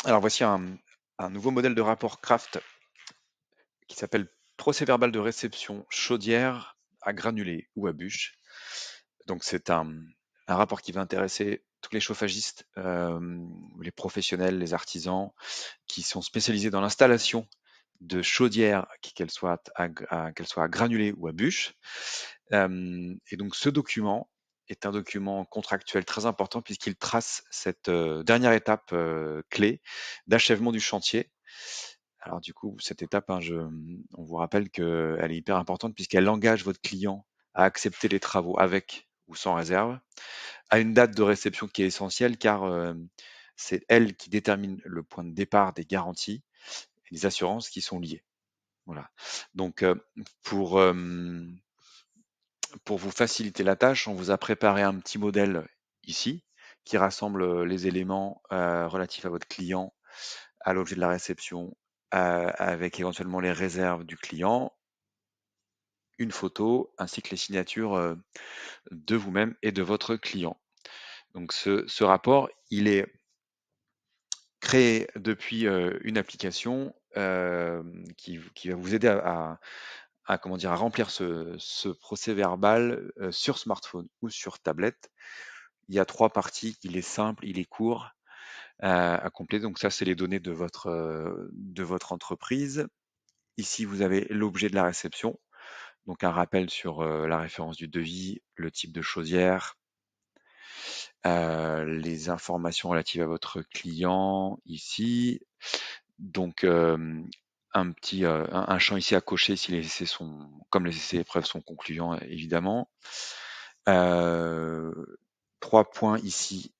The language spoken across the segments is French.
Alors voici un nouveau modèle de rapport Kraft qui s'appelle procès-verbal de réception chaudière à granulés ou à bûche. Donc c'est un rapport qui va intéresser tous les chauffagistes, les professionnels, les artisans qui sont spécialisés dans l'installation de chaudières, qu'elles soient à granulés ou à bûche. Et donc ce document est un document contractuel très important puisqu'il trace cette dernière étape clé d'achèvement du chantier. Alors du coup, cette étape, on vous rappelle qu'elle est hyper importante puisqu'elle engage votre client à accepter les travaux avec ou sans réserve, à une date de réception qui est essentielle car c'est elle qui détermine le point de départ des garanties et des assurances qui sont liées. Voilà. Donc pour, euh, pour vous faciliter la tâche, on vous a préparé un petit modèle ici qui rassemble les éléments relatifs à votre client, à l'objet de la réception, avec éventuellement les réserves du client, une photo, ainsi que les signatures de vous-même et de votre client. Donc ce rapport, il est créé depuis une application qui va vous aider comment dire, à remplir ce procès-verbal sur smartphone ou sur tablette. Il y a 3 parties, il est simple, il est court à compléter. Donc ça, c'est les données de votre entreprise. Ici, vous avez l'objet de la réception, donc un rappel sur la référence du devis, le type de chaudière, les informations relatives à votre client ici. Donc un champ ici à cocher si les essais sont, comme les essais et preuves sont concluants évidemment. 3 points ici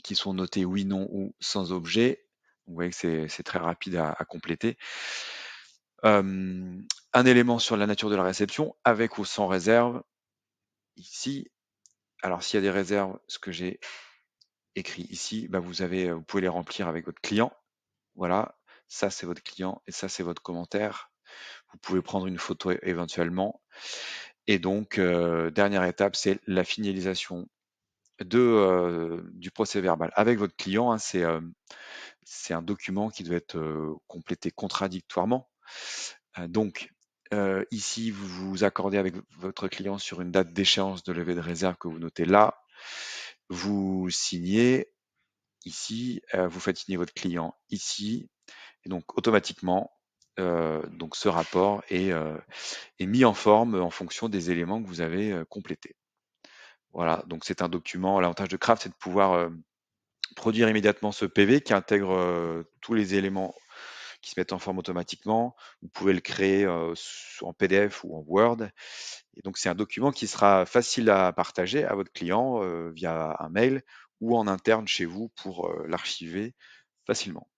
qui sont notés oui, non ou sans objet. Vous voyez que c'est très rapide à compléter. Un élément sur la nature de la réception, avec ou sans réserve, ici. Alors s'il y a des réserves, ce que j'ai écrit ici, bah, vous pouvez les remplir avec votre client. Voilà, ça c'est votre client et ça c'est votre commentaire. Vous pouvez prendre une photo éventuellement. Et donc, dernière étape, c'est la finalisation du procès verbal avec votre client. Hein, c'est un document qui doit être complété contradictoirement. Donc, ici, vous vous accordez avec votre client sur une date d'échéance de levée de réserve que vous notez là. Vous signez ici, vous faites signer votre client ici, et donc automatiquement, donc ce rapport est mis en forme en fonction des éléments que vous avez complétés. Voilà, donc c'est un document. L'avantage de Craft, c'est de pouvoir produire immédiatement ce PV qui intègre tous les éléments qui se mettent en forme automatiquement. Vous pouvez le créer en PDF ou en Word. Et donc, c'est un document qui sera facile à partager à votre client via un mail ou en interne chez vous pour l'archiver facilement.